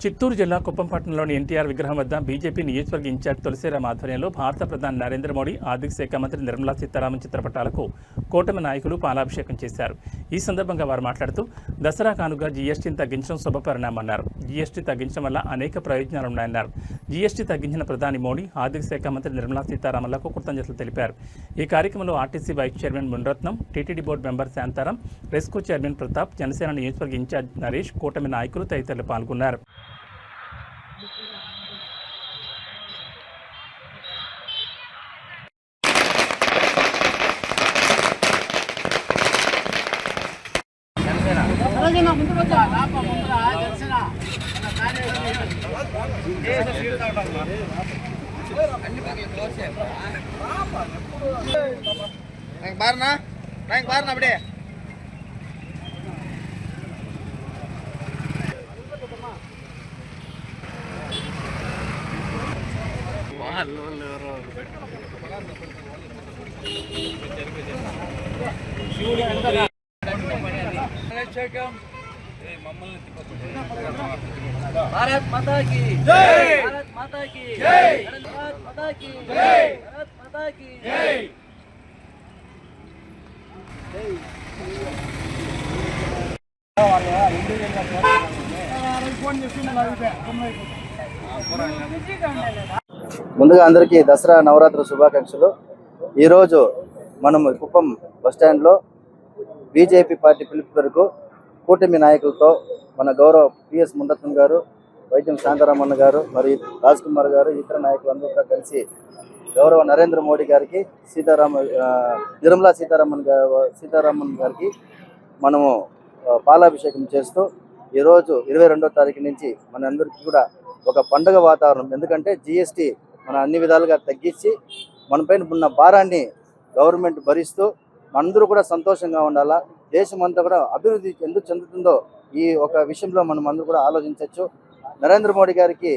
చిత్తూరు జిల్లా కుప్పంపట్నంలోని ఎన్టీఆర్ విగ్రహం వద్ద బీజేపీ నియోజకవర్గ ఇన్ఛార్జ్ తులసిరామ్ ఆధ్వర్యంలో భారత ప్రధాని నరేంద్ర మోడీ, ఆర్థిక శాఖ మంత్రి నిర్మలా సీతారామన్ చిత్రపటాలకు కూటమి నాయకులు పాలాభిషేకం చేశారు. ఈ సందర్భంగా వారు మాట్లాడుతూ దసరా కానుగా జీఎస్టీని తగ్గించడం శుభపరిణామన్నారు. జీఎస్టీ తగ్గించడం వల్ల అనేక ప్రయోజనాలున్నాయన్నారు. జీఎస్టీ తగ్గించిన ప్రధాని మోడీ, ఆర్థిక శాఖ మంత్రి నిర్మలా సీతారామన్లకు కృతజ్ఞతలు తెలిపారు. ఈ కార్యక్రమంలో RTC vice chairman Munirathnam, TTD board member Shantaram, RESCO chairman Pratap, Janasena నియోజకవర్గ ఇన్ఛార్జ్ నరేష్, కూటమి నాయకులు తదితరులు పాల్గొన్నారు. அப்படியே भारत माता की जय, भारत माता की जय, भारत माता की जय, भारत माता की जय। ముందుగా అందరికీ దసరా నవరాత్రి శుభాకాంక్షలు. ఈరోజు మనం కుప్పం బస్టాండ్లో బీజేపీ పార్టీ పిలుపు మేరకు కూటమి నాయకులతో మన గౌరవ పిఎస్ మున్రత్నం గారు, వైద్యం శాంతారామన్న గారు, మరియు రాజ్ కుమార్ గారు, ఇతర నాయకులందరూ కూడా కలిసి గౌరవ నరేంద్ర మోడీ గారికి, నిర్మలా సీతారామన్ గారికి మనము పాలాభిషేకం చేస్తూ ఈరోజు 22వ తారీఖు నుంచి మనందరికీ కూడా ఒక పండుగ వాతావరణం. ఎందుకంటే జీఎస్టీ మన అన్ని విధాలుగా తగ్గించి మనపైన ఉన్న భారాన్ని గవర్నమెంట్ భరిస్తూ మనందరూ కూడా సంతోషంగా ఉండాలా. దేశం అంతా కూడా అభివృద్ధి ఎందుకు చెందుతుందో ఈ ఒక విషయంలో మనం అందరూ కూడా ఆలోచించవచ్చు. నరేంద్ర మోడీ గారికి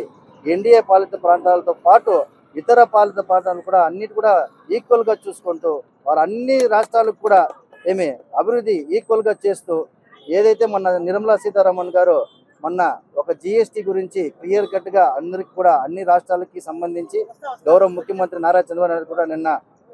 ఎన్డీఏ పాలిత ప్రాంతాలతో పాటు ఇతర పాలిత ప్రాంతాలను కూడా అన్నిటి కూడా ఈక్వల్గా చూసుకుంటూ వారు అన్ని రాష్ట్రాలకు కూడా అభివృద్ధి ఈక్వల్గా చేస్తూ ఏదైతే మన నిర్మలా సీతారామన్ గారు మొన్న ఒక జీఎస్టీ గురించి క్లియర్ కట్గా అందరికి కూడా అన్ని రాష్ట్రాలకి సంబంధించి గౌరవ ముఖ్యమంత్రి నారా చంద్రబాబు నాయుడు కూడా నిన్న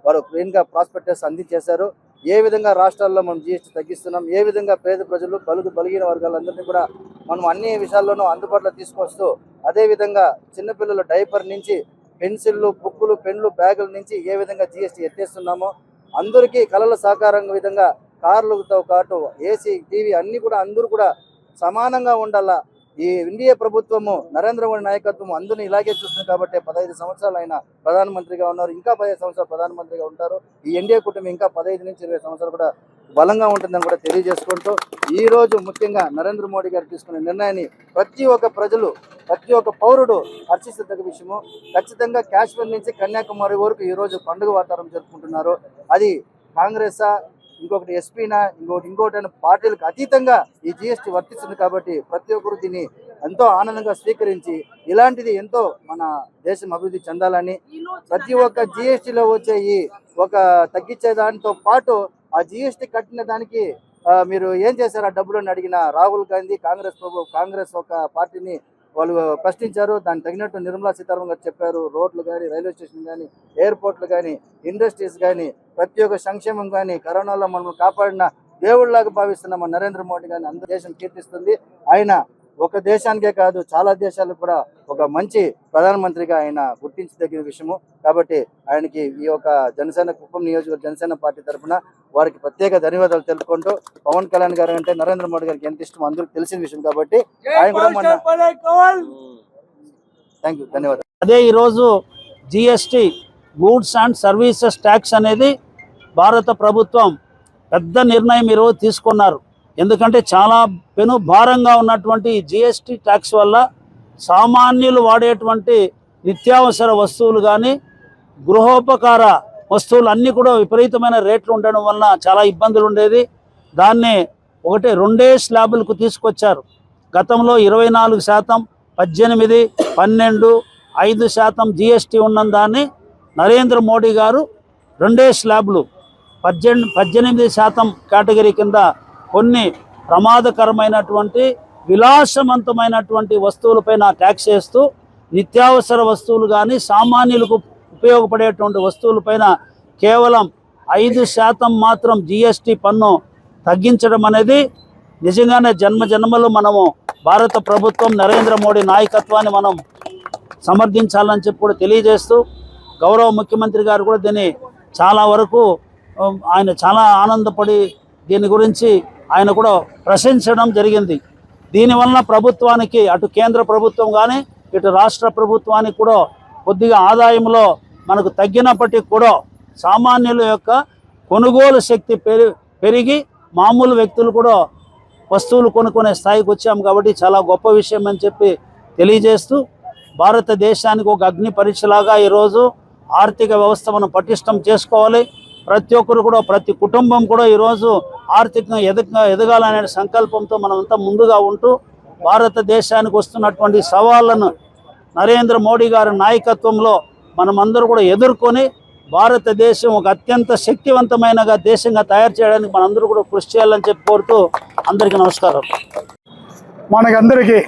వారు క్లీన్గా ప్రాస్పెక్టస్ అందించేశారు. ఏ విధంగా రాష్ట్రాల్లో మనం జీఎస్టీ తగ్గిస్తున్నాం, ఏ విధంగా పేద ప్రజలు బలిగిన వర్గాలందరినీ కూడా మనం అన్ని విషయాల్లోనూ అందుబాటులో తీసుకొస్తూ, అదేవిధంగా చిన్నపిల్లల డైపర్ నుంచి పెన్సిళ్ళు, బుక్కులు, పెన్లు, బ్యాగుల నుంచి ఏ విధంగా జీఎస్టీ ఎత్తేస్తున్నామో అందరికీ కళల సహకారం విధంగా కార్లతో పాటు ఏసీ, టీవీ అన్నీ కూడా అందరూ కూడా సమానంగా ఉండాలా. ఈ ఎన్డీఏ ప్రభుత్వము నరేంద్ర మోడీ నాయకత్వం అందరినీ ఇలాగే చూస్తుంది కాబట్టి 15 సంవత్సరాలు ఆయన ప్రధానమంత్రిగా ఉన్నారు, ఇంకా 15 సంవత్సరాలు ప్రధానమంత్రిగా ఉంటారు. ఈ ఎన్డీఏ కుటుంబం ఇంకా 15 నుంచి 20 సంవత్సరాలు కూడా బలంగా ఉంటుందని కూడా తెలియజేసుకుంటూ ఈరోజు ముఖ్యంగా నరేంద్ర మోడీ గారు తీసుకునే నిర్ణయాన్ని ప్రతి ఒక్క ప్రజలు, ప్రతి ఒక్క పౌరుడు హర్షిస్తగ్గ విషయము. ఖచ్చితంగా కాశ్మీర్ నుంచి కన్యాకుమారి వరకు ఈరోజు పండుగ వాతావరణం జరుపుకుంటున్నారు. అది కాంగ్రెసా, ఇంకొకటి ఎస్పీనా, ఇంకోటి పార్టీలకు అతీతంగా ఈ జీఎస్టీ వర్తిస్తుంది కాబట్టి ప్రతి ఒక్కరు దీన్ని ఎంతో ఆనందంగా స్వీకరించి ఇలాంటిది ఎంతో మన దేశం అభివృద్ధి చెందాలని ప్రతి ఒక్క జీఎస్టీలో వచ్చే ఈ ఒక తగ్గించే దానితో పాటు ఆ జీఎస్టీ కట్టిన దానికి మీరు ఏం చేశారు ఆ డబ్బులను అడిగిన రాహుల్ గాంధీ, కాంగ్రెస్ ఒక పార్టీని వాళ్ళు ప్రశ్నించారు. దానికి తగినట్టు నిర్మలా సీతారామన్ గారు చెప్పారు. రోడ్లు కానీ, రైల్వే స్టేషన్ కానీ, ఎయిర్పోర్ట్లు కానీ, ఇండస్ట్రీస్ కానీ, ప్రతి ఒక్క సంక్షేమం కానీ, కరోనాలో మనం కాపాడిన దేవుళ్లాగా భావిస్తున్న మన నరేంద్ర మోడీ గారిని అందరూ దేశం కీర్తిస్తుంది. ఆయన ఒక దేశానికే కాదు చాలా దేశాలకు కూడా ఒక మంచి ప్రధానమంత్రిగా ఆయన గుర్తించదగిన విషయము. కాబట్టి ఆయనకి ఈ యొక్క జనసేన కుప్పం నియోజకవర్గ జనసేన పార్టీ తరఫున వారికి ప్రత్యేక ధన్యవాదాలు తెలుపుకుంటూ, పవన్ కళ్యాణ్ గారు అంటే నరేంద్ర మోడీ గారికి ఎంత ఇష్టం అందరికీ తెలిసిన విషయం కాబట్టి ఆయన కూడా థ్యాంక్ యూ, ధన్యవాదాలు. అదే ఈరోజు GST goods and services tax అనేది భారత ప్రభుత్వం పెద్ద నిర్ణయం ఈరోజు తీసుకున్నారు. ఎందుకంటే చాలా పెను భారంగా ఉన్నటువంటి జిఎస్టీ ట్యాక్స్ వల్ల సామాన్యులు వాడేటువంటి నిత్యావసర వస్తువులు కానీ, గృహోపకార వస్తువులు అన్నీ కూడా విపరీతమైన రేట్లు ఉండడం వల్ల చాలా ఇబ్బందులు ఉండేది. దాన్ని 2 స్లాబులకు తీసుకొచ్చారు. గతంలో 24%, 18, 12, 5% జిఎస్టీ ఉన్న దాన్ని నరేంద్ర మోడీ గారు 2 స్లాబ్లు 18% కేటగిరీ కింద కొన్ని ప్రమాదకరమైనటువంటి విలాసవంతమైనటువంటి వస్తువులపైన ట్యాక్స్ వేస్తూ నిత్యావసర వస్తువులు కానీ సామాన్యులకు ఉపయోగపడేటువంటి వస్తువులపైన కేవలం 5% మాత్రం జిఎస్టీ పన్ను తగ్గించడం అనేది నిజంగానే జన్మలు మనము భారత ప్రభుత్వం నరేంద్ర మోడీ నాయకత్వాన్ని మనం సమర్థించాలని చెప్పి కూడా తెలియజేస్తూ గౌరవ ముఖ్యమంత్రి గారు కూడా దీన్ని చాలా వరకు ఆయన చాలా ఆనందపడి దీని గురించి ఆయన కూడా ప్రశంసించడం జరిగింది. దీనివల్ల ప్రభుత్వానికి అటు కేంద్ర ప్రభుత్వం కానీ ఇటు రాష్ట్ర ప్రభుత్వానికి కూడా కొద్దిగా ఆదాయంలో మనకు తగ్గినప్పటికీ కూడా సామాన్యుల యొక్క కొనుగోలు శక్తి పెరిగి మామూలు వ్యక్తులు కూడా వస్తువులు కొనుక్కునే స్థాయికి వచ్చాము కాబట్టి చాలా గొప్ప విషయం అని చెప్పి తెలియజేస్తూ భారతదేశానికి ఒక అగ్ని పరీక్షలాగా ఈరోజు ఆర్థిక వ్యవస్థ మనం పటిష్టం చేసుకోవాలి. ప్రతి ఒక్కరు కూడా ప్రతి కుటుంబం కూడా ఈరోజు ఆర్థికంగా ఎదగాలనే సంకల్పంతో మనమంతా ముందుగా ఉంటూ భారతదేశానికి వస్తున్నటువంటి సవాళ్లను నరేంద్ర మోడీ గారి నాయకత్వంలో మనమందరూ కూడా ఎదుర్కొని భారతదేశం ఒక అత్యంత శక్తివంతమైన దేశంగా తయారు చేయడానికి మనందరూ కూడా కృషి చేయాలని చెప్పి కోరుతూ అందరికీ నమస్కారం. మనకందరికీ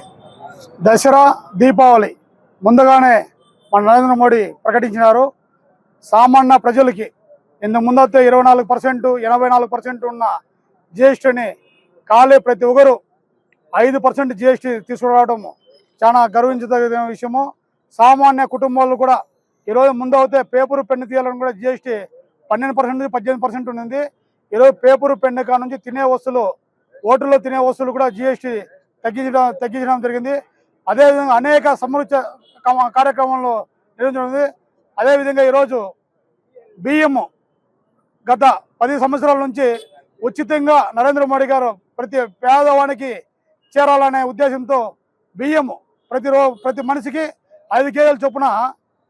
దసరా దీపావళి ముందుగానే మన నరేంద్ర మోడీ ప్రకటించినారు. సామాన్య ప్రజలకి ఇంతకు ముందైతే 24%, 84% ఉన్న జిఎస్టీని ఖాళీ ప్రతి ఒక్కరు 5% జిఎస్టీ తీసుకురావడం చాలా గర్వించదగిన విషయము. సామాన్య కుటుంబాలు కూడా ఈరోజు ముందైతే పేపరు పెన్ను తీయాలని కూడా జిఎస్టీ 12%, 18% ఉంది. ఈరోజు పేపరు పెన్ను కా నుంచి తినే వస్తువులు, ఓటులో తినే వస్తువులు కూడా జిఎస్టీ తగ్గించడం జరిగింది. అదేవిధంగా అనేక సమృద్ధి కార్యక్రమాలు నిర్వహించడం. అదేవిధంగా ఈరోజు బియ్యము గత 10 సంవత్సరాల నుంచి ఉచితంగా నరేంద్ర మోడీ గారు ప్రతి పేదవానికి చేరాలనే ఉద్దేశంతో బియ్యము ప్రతి మనిషికి 5 కేజీల చొప్పున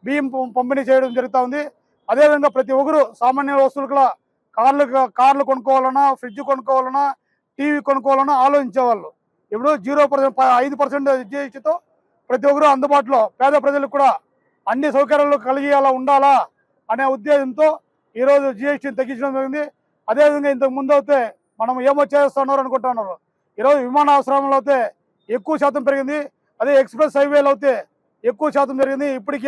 బియ్యం పంపిణీ చేయడం జరుగుతూ ఉంది. అదేవిధంగా ప్రతి ఒక్కరు సామాన్య వస్తువులు కార్లు కొనుక్కోవాలన్నా, ఫ్రిడ్జ్ కొనుక్కోవాలన్నా, టీవీ కొనుక్కోవాలన్నా ఆలోచించేవాళ్ళు. ఇప్పుడు 0%, 5% జిఎస్టీతో ప్రతి ఒక్కరు అందుబాటులో పేద ప్రజలకు కూడా అన్ని సౌకర్యాలు కలిగేలా ఉండాలా అనే ఉద్దేశంతో ఈరోజు జిఎస్టీని తగ్గించడం జరిగింది. అదేవిధంగా ఇంతకు ముందు అయితే మనం ఏమో చేస్తున్నారు అనుకుంటున్నారు. ఈరోజు విమానాశ్రయంలో అయితే ఎక్కువ శాతం పెరిగింది. అదే ఎక్స్ప్రెస్ హైవేలో అయితే ఎక్కువ శాతం జరిగింది. ఇప్పటికీ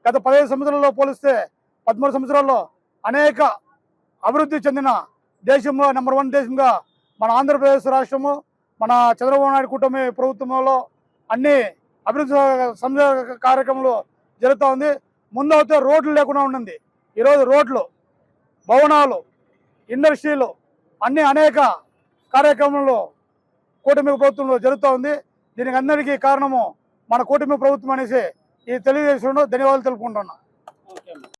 గత 15 సంవత్సరాల్లో పోలిస్తే 13 సంవత్సరాల్లో అనేక అభివృద్ధి చెందిన దేశంలో నెంబర్ 1 దేశంగా మన ఆంధ్రప్రదేశ్ రాష్ట్రము, మన చంద్రబాబు నాయుడు కూటమి ప్రభుత్వంలో అన్ని అభివృద్ధి కార్యక్రమాలు జరుగుతూ ఉంది. ముందు అయితే రోడ్లు లేకుండా ఉండింది. ఈరోజు రోడ్లు, భవనాలు, ఇండస్ట్రీలు అన్ని అనేక కార్యక్రమాలు కూటమి ప్రభుత్వంలో జరుగుతూ ఉంది. దీనికి అందరికీ కారణము మన కూటమి ప్రభుత్వం అనేసి ఈ తెలియజేసిన ధన్యవాదాలు తెలుపుకుంటున్నాను.